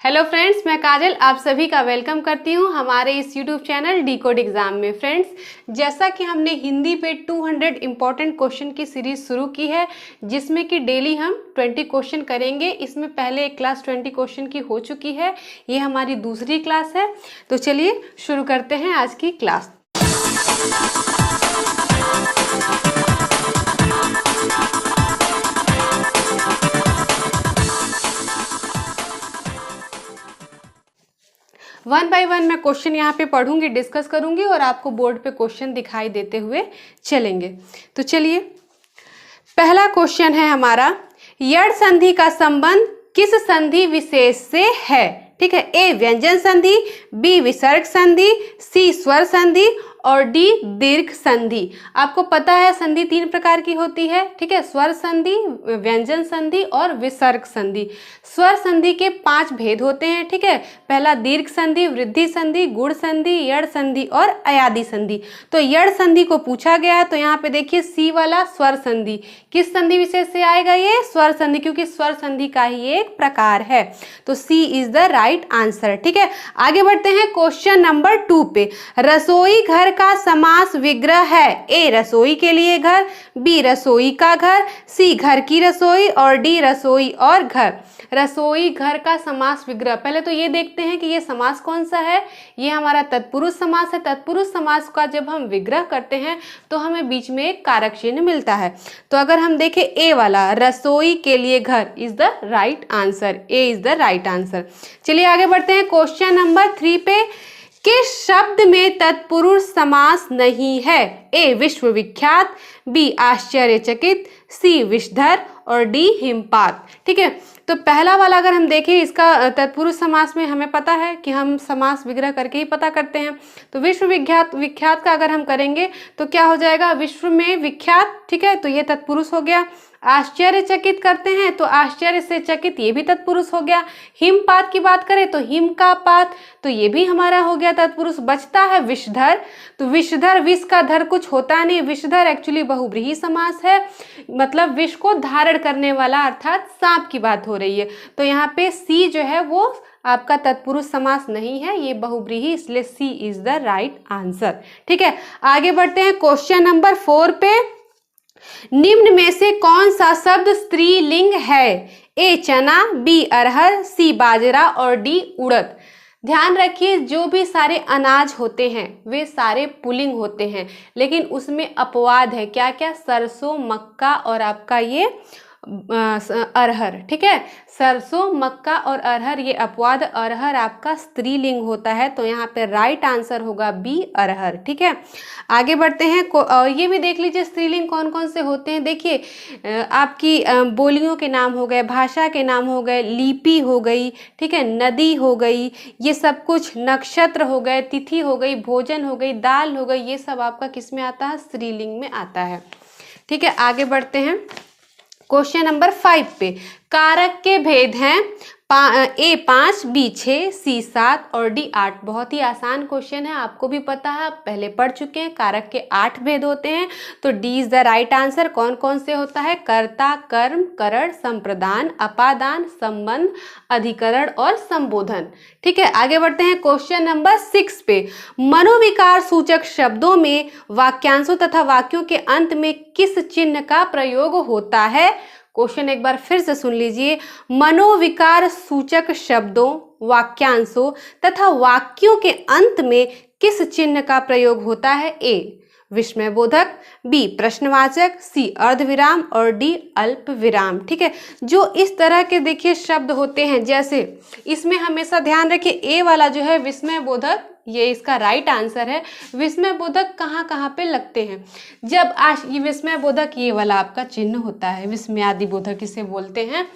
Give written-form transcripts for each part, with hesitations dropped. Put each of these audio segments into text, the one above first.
Hello friends, मैं काजल आप सभी का वेलकम करती हूं हमारे इस यूट्यूब चैनल डिकोड एग्जाम में। फ्रेंड्स, जैसा कि हमने हिंदी पे 200 इम्पॉर्टेंट क्वेश्चन की सीरीज शुरू की है, जिसमें कि डेली हम 20 क्वेश्चन करेंगे। इसमें पहले एक क्लास 20 क्वेश्चन की हो चुकी है, ये हमारी दूसरी क्लास है। तो चलिए शुरू करते हैं आज की क्लास। वन बाय वन मैं क्वेश्चन यहाँ पे पढ़ूंगी, डिस्कस करूंगी और आपको बोर्ड पे क्वेश्चन दिखाई देते हुए चलेंगे। तो चलिए, पहला क्वेश्चन है हमारा, यड़ संधि का संबंध किस संधि विशेष से है? ठीक है, ए व्यंजन संधि, बी विसर्ग संधि, सी स्वर संधि और डी दीर्घ संधि। आपको पता है संधि 3 प्रकार की होती है। ठीक है, स्वर संधि, व्यंजन संधि और विसर्ग संधि। स्वर संधि के 5 भेद होते हैं। ठीक है, पहला दीर्घ संधि, वृद्धि संधि, गुण संधि, यड़ संधि और अयादि संधि। तो यड़ संधि को पूछा गया है, तो यहाँ पे देखिए सी वाला स्वर संधि किस संधि विशेष से आएगा? ये स्वर संधि, क्योंकि स्वर संधि का ही एक प्रकार है। तो सी इज द राइट आंसर। ठीक है, आगे बढ़ते हैं क्वेश्चन नंबर 2 पे। रसोई घर का समास विग्रह है। ए रसोई के लिए घर, बी रसोई का घर, सी घर की रसोई और डी रसोई और घर। रसोई घर का समास विग्रह, पहले तो ये देखते हैं कि ये समास कौन सा है। ये हमारा तत्पुरुष समास है। तत्पुरुष समास का जब हम विग्रह करते हैं तो हमें बीच में एक कारक चिन्ह मिलता है। तो अगर हम देखें ए वाला, रसोई के लिए घर is the right answer. A is the right answer. चलिए आगे बढ़ते हैं क्वेश्चन नंबर 3 पे। किस शब्द में तत्पुरुष समास नहीं है? ए विश्वविख्यात, बी आश्चर्यचकित, सी विषधर और डी हिमपात। ठीक है, तो पहला वाला अगर हम देखें, इसका तत्पुरुष समास में हमें पता है कि हम समास विग्रह करके ही पता करते हैं। तो विश्वविख्यात, विख्यात का अगर हम करेंगे तो क्या हो जाएगा? विश्व में विख्यात। ठीक है, तो ये तत्पुरुष हो गया। आश्चर्यचकित करते हैं तो आश्चर्य से चकित, ये भी तत्पुरुष हो गया। हिमपात की बात करें तो हिम का पात, तो ये भी हमारा हो गया तत्पुरुष। बचता है विषधर, तो विषधर, विष का धर कुछ होता नहीं। विषधर एक्चुअली बहुव्रीहि समास है, मतलब विष को धारण करने वाला, अर्थात सांप की बात हो रही है। तो यहाँ पे सी जो है वो आपका तत्पुरुष समास नहीं है, ये बहुव्रीहि, इसलिए सी इज द राइट आंसर। ठीक है, आगे बढ़ते हैं क्वेश्चन नंबर 4 पे। निम्न में से कौन सा शब्द स्त्रीलिंग है? ए चना, बी अरहर, सी बाजरा और डी उड़द। ध्यान रखिए, जो भी सारे अनाज होते हैं वे सारे पुल्लिंग होते हैं, लेकिन उसमें अपवाद है। क्या क्या? सरसों, मक्का और आपका ये अरहर। ठीक है, सरसों, मक्का और अरहर ये अपवाद। अरहर आपका स्त्रीलिंग होता है, तो यहाँ पे राइट आंसर होगा बी अरहर। ठीक है, आगे बढ़ते हैं। ये भी देख लीजिए स्त्रीलिंग कौन कौन से होते हैं। देखिए आपकी बोलियों के नाम हो गए, भाषा के नाम हो गए, लिपि हो गई, ठीक है, नदी हो गई, ये सब कुछ, नक्षत्र हो गए, तिथि हो गई, भोजन हो गई, दाल हो गई, ये सब आपका किस में आता है? स्त्रीलिंग में आता है। ठीक है, आगे बढ़ते हैं क्वेश्चन नंबर 5 पे। कारक के भेद हैं ए 5, बी 6, सी 7 और डी 8। बहुत ही आसान क्वेश्चन है, आपको भी पता है, आप पहले पढ़ चुके हैं। कारक के 8 भेद होते हैं, तो D is the right answer. कौन कौन से होता है? कर्ता, कर्म, करण, संप्रदान, अपादान, संबंध, अधिकरण और संबोधन। ठीक है, आगे बढ़ते हैं क्वेश्चन नंबर 6 पे। मनोविकार सूचक शब्दों में वाक्यांशों तथा वाक्यों के अंत में किस चिन्ह का प्रयोग होता है? क्वेश्चन एक बार फिर से सुन लीजिए। मनोविकार सूचक शब्दों, वाक्यांशों तथा वाक्यों के अंत में किस चिन्ह का प्रयोग होता है? ए विस्मय बोधक, बी प्रश्नवाचक, सी अर्धविराम और डी अल्प विराम। ठीक है, जो इस तरह के देखिए शब्द होते हैं, जैसे इसमें हमेशा ध्यान रखिए ए वाला जो है विस्मय बोधक, ये इसका राइट आंसर है। विस्मय बोधक कहाँ कहाँ पे लगते हैं? जब ये विस्मय बोधक, ये वाला आपका चिन्ह होता है, विस्मयादि बोधक इसे बोलते हैं।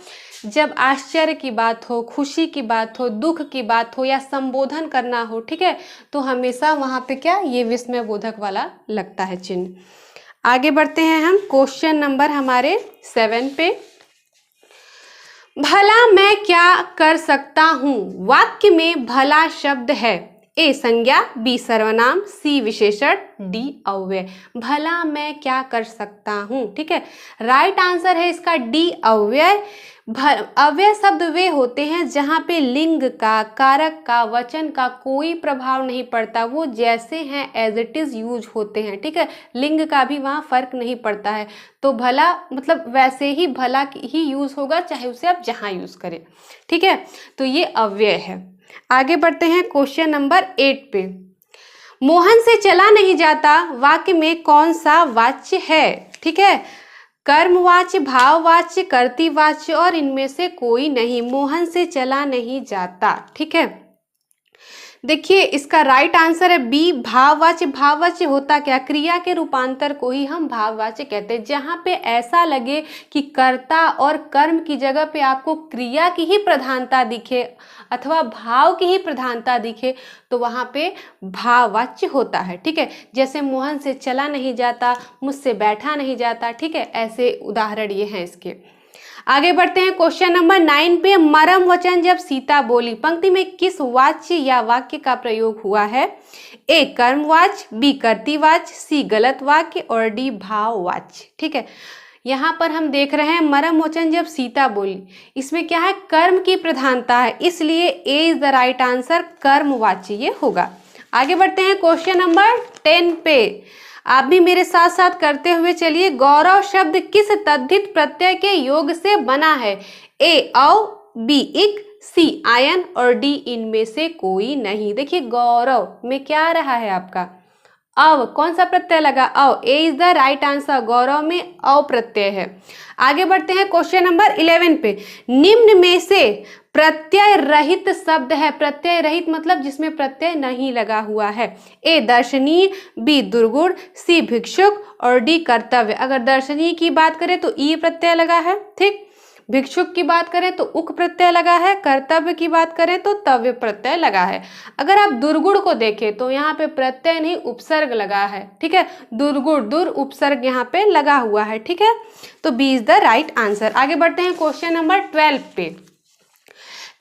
जब आश्चर्य की बात हो, खुशी की बात हो, दुख की बात हो या संबोधन करना हो, ठीक है, तो हमेशा वहाँ पे क्या, ये विस्मय बोधक वाला लगता है चिन्ह। आगे बढ़ते हैं हम क्वेश्चन नंबर हमारे 7 पे। भला मैं क्या कर सकता हूँ? वाक्य में भला शब्द है। ए संज्ञा, बी सर्वनाम, सी विशेषण, डी अव्यय। भला मैं क्या कर सकता हूँ? ठीक है, राइट आंसर है इसका डी अव्यय। अव्यय शब्द वे होते हैं जहाँ पे लिंग का, कारक का, वचन का कोई प्रभाव नहीं पड़ता, वो जैसे हैं एज इट इज यूज होते हैं। ठीक है, लिंग का भी वहाँ फर्क नहीं पड़ता है, तो भला मतलब वैसे ही भला ही यूज होगा, चाहे उसे आप जहाँ यूज करें। ठीक है, तो ये अव्यय है। आगे बढ़ते हैं क्वेश्चन नंबर 8 पे। मोहन से चला नहीं जाता वाक्य में कौन सा वाच्य है? ठीक है, कर्मवाच्य, भाववाच्य, कर्तृवाच्य और इनमें से कोई नहीं। मोहन से चला नहीं जाता। ठीक है, देखिए इसका राइट आंसर है बी, भाववाच्य। भाववाच्य होता क्या? क्रिया के रूपांतर को ही हम भाववाच्य कहते हैं। जहाँ पे ऐसा लगे कि कर्ता और कर्म की जगह पे आपको क्रिया की ही प्रधानता दिखे अथवा भाव की ही प्रधानता दिखे, तो वहाँ पे भाववाच्य होता है। ठीक है, जैसे मोहन से चला नहीं जाता, मुझसे बैठा नहीं जाता। ठीक है, ऐसे उदाहरण ये हैं इसके। आगे बढ़ते हैं क्वेश्चन नंबर 9 पे। मरम वचन जब सीता बोली, पंक्ति में किस वाच्य या वाक्य का प्रयोग हुआ है? ए कर्मवाच्य, बी कर्तृवाच्य, सी गलत वाक्य और डी भाववाच्य। ठीक है, यहाँ पर हम देख रहे हैं मरम वचन जब सीता बोली, इसमें क्या है? कर्म की प्रधानता है, इसलिए ए इज द राइट आंसर, कर्मवाच्य ये होगा। आगे बढ़ते हैं क्वेश्चन नंबर 10 पे। आप भी मेरे साथ साथ करते हुए चलिए। गौरव शब्द किस तद्धित प्रत्यय के योग से बना है? ए औ, बी इक, सी आयन और डी इनमें से कोई नहीं। देखिए गौरव में क्या आ रहा है आपका? अव। कौन सा प्रत्यय लगा? अव। ए इज द राइट आंसर, गौरव में अव प्रत्यय है। आगे बढ़ते हैं क्वेश्चन नंबर 11 पे। निम्न में से प्रत्यय रहित शब्द है। प्रत्यय रहित मतलब जिसमें प्रत्यय नहीं लगा हुआ है। ए दर्शनीय, बी दुर्गुण, सी भिक्षुक और डी कर्तव्य। अगर दर्शनीय की बात करें तो ई प्रत्यय लगा है। ठीक, भिक्षुक की बात करें तो उक प्रत्यय लगा है, कर्तव्य की बात करें तो तव्य प्रत्यय लगा है। अगर आप दुर्गुण को देखें तो यहाँ पे प्रत्यय नहीं उपसर्ग लगा है। ठीक है, दुर्गुण, दुर उपसर्ग यहाँ पे लगा हुआ है। ठीक है, तो B is the right answer. आगे बढ़ते हैं क्वेश्चन नंबर 12 पे।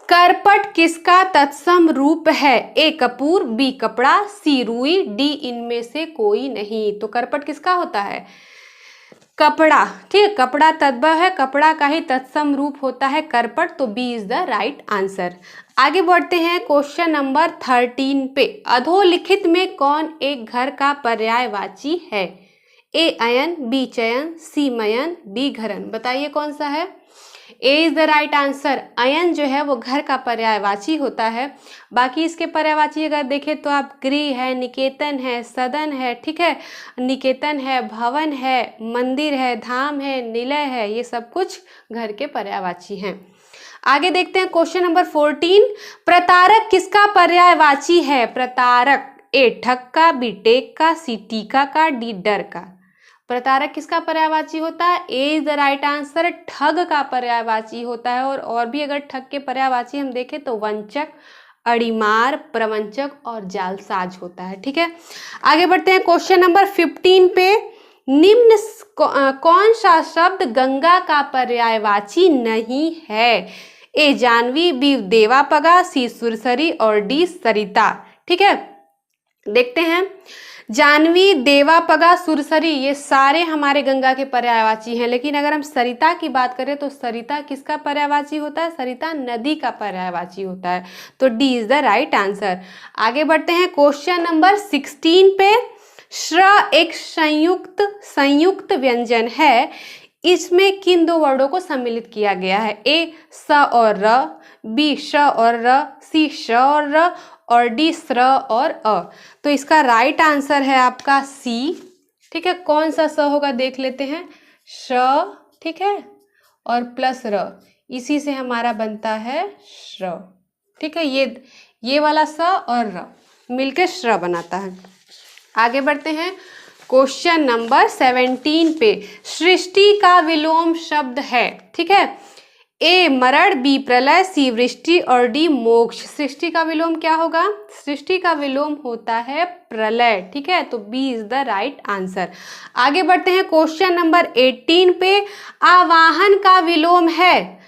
करपट किसका तत्सम रूप है? ए कपूर, बी कपड़ा, सी रुई, डी इनमें से कोई नहीं। तो करपट किसका होता है? कपड़ा। ठीक, कपड़ा तद्भव है, कपड़ा का ही तत्सम रूप होता है करपट, तो B is the right answer. आगे बढ़ते हैं क्वेश्चन नंबर 13 पे। अधोलिखित में कौन एक घर का पर्यायवाची है? ए अयन, बी चयन, सी मयन, डी घरन। बताइए कौन सा है? ए इज द राइट आंसर। अयन जो है वो घर का पर्यायवाची होता है। बाकी इसके पर्यायवाची अगर देखें तो आप गृह है, निकेतन है, सदन है। ठीक है, निकेतन है, भवन है, मंदिर है, धाम है, निलय है, ये सब कुछ घर के पर्यायवाची हैं। आगे देखते हैं क्वेश्चन नंबर 14। प्रतारक किसका पर्यायवाची है? प्रतारक ए ठग का, बी टेक का, सी टीका का, डी डर का। प्रतारक किसका पर्यायवाची होता है? ए इज द राइट आंसर, ठग का पर्यायवाची होता है। और भी अगर ठग के पर्यायवाची हम देखें तो वंचक, अड़ीमार, प्रवंचक और जालसाज होता है। ठीक है, आगे बढ़ते हैं क्वेश्चन नंबर 15 पे। निम्न कौन सा शब्द गंगा का पर्यायवाची नहीं है? ए जानवी, बी देवापगा, सी सुरसरी और डी सरिता। ठीक है, देखते हैं। जानवी, देवापगा, सुरसरी ये सारे हमारे गंगा के पर्यायवाची हैं, लेकिन अगर हम सरिता की बात करें तो सरिता किसका पर्यायवाची होता है? सरिता नदी का पर्यायवाची होता है, तो D is the right answer. आगे बढ़ते हैं क्वेश्चन नंबर 16 पे। श्र एक संयुक्त व्यंजन है, इसमें किन दो वर्डों को सम्मिलित किया गया है? ए स और र, बी श और र, सी श और र और डी स्र और अ। तो इसका राइट आंसर है आपका सी। ठीक है, कौन सा स होगा देख लेते हैं। श, ठीक है, और प्लस र, इसी से हमारा बनता है श्र। ठीक है, ये वाला स और र मिलकर श्र बनाता है। आगे बढ़ते हैं क्वेश्चन नंबर 17 पे। सृष्टि का विलोम शब्द है। ठीक है, ए मरण, बी प्रलय, सी वृष्टि और डी मोक्ष। सृष्टि का विलोम क्या होगा? सृष्टि का विलोम होता है प्रलय। ठीक है, तो B is the right answer. आगे बढ़ते हैं क्वेश्चन नंबर 18 पे। आवाहन का विलोम है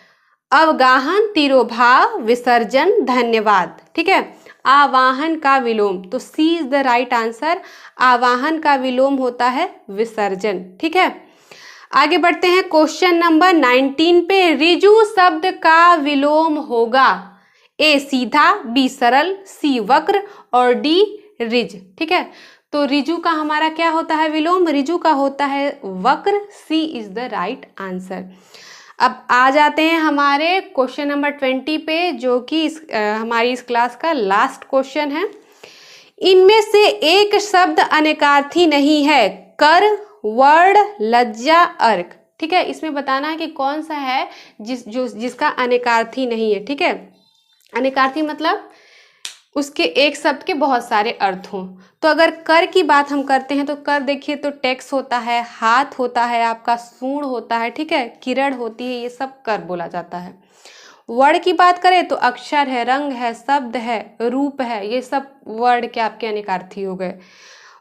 अवगाहन, तिरोभाव, विसर्जन, धन्यवाद। ठीक है, आवाहन का विलोम, तो सी इज द राइट आंसर। आवाहन का विलोम होता है विसर्जन। ठीक है, आगे बढ़ते हैं क्वेश्चन नंबर 19 पे। रिजु शब्द का विलोम होगा। ए सीधा, बी सरल, सी वक्र और डी रिज। ठीक है, तो रिजु का हमारा क्या होता है विलोम? रिजु का होता है वक्र। सी इज द राइट आंसर। अब आ जाते हैं हमारे क्वेश्चन नंबर 20 पे, जो कि हमारी इस क्लास का लास्ट क्वेश्चन है। इनमें से एक शब्द अनेकार्थी नहीं है। कर, वर्ड, लज्जा, अर्क। ठीक है, इसमें बताना है कि कौन सा है जिसका अनेकार्थी नहीं है। ठीक है, अनेकार्थी मतलब उसके एक शब्द के बहुत सारे अर्थ हों। तो अगर कर की बात हम करते हैं तो कर देखिए तो टेक्स होता है, हाथ होता है, आपका सूंड होता है, ठीक है, किरण होती है, ये सब कर बोला जाता है। वर्ड की बात करें तो अक्षर है, रंग है, शब्द है, रूप है, ये सब वर्ड के आपके अनेकार्थी हो गए।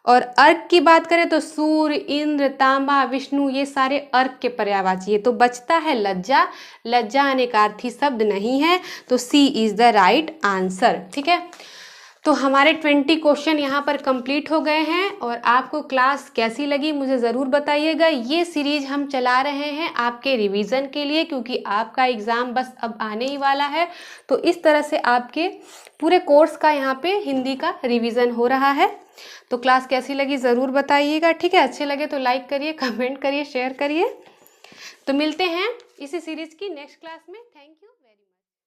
और अर्क की बात करें तो सूर्य, इंद्र, तांबा, विष्णु, ये सारे अर्क के पर्यायवाची है। तो बचता है लज्जा। लज्जा अनेकार्थी शब्द नहीं है, तो सी इज द राइट आंसर। ठीक है, तो हमारे 20 क्वेश्चन यहाँ पर कंप्लीट हो गए हैं। और आपको क्लास कैसी लगी मुझे ज़रूर बताइएगा। ये सीरीज हम चला रहे हैं आपके रिवीजन के लिए, क्योंकि आपका एग्ज़ाम बस अब आने ही वाला है। तो इस तरह से आपके पूरे कोर्स का यहाँ पे हिंदी का रिवीजन हो रहा है। तो क्लास कैसी लगी ज़रूर बताइएगा। ठीक है, अच्छे लगे तो लाइक करिए, कमेंट करिए, शेयर करिए। तो मिलते हैं इसी सीरीज़ की नेक्स्ट क्लास में। Thank you.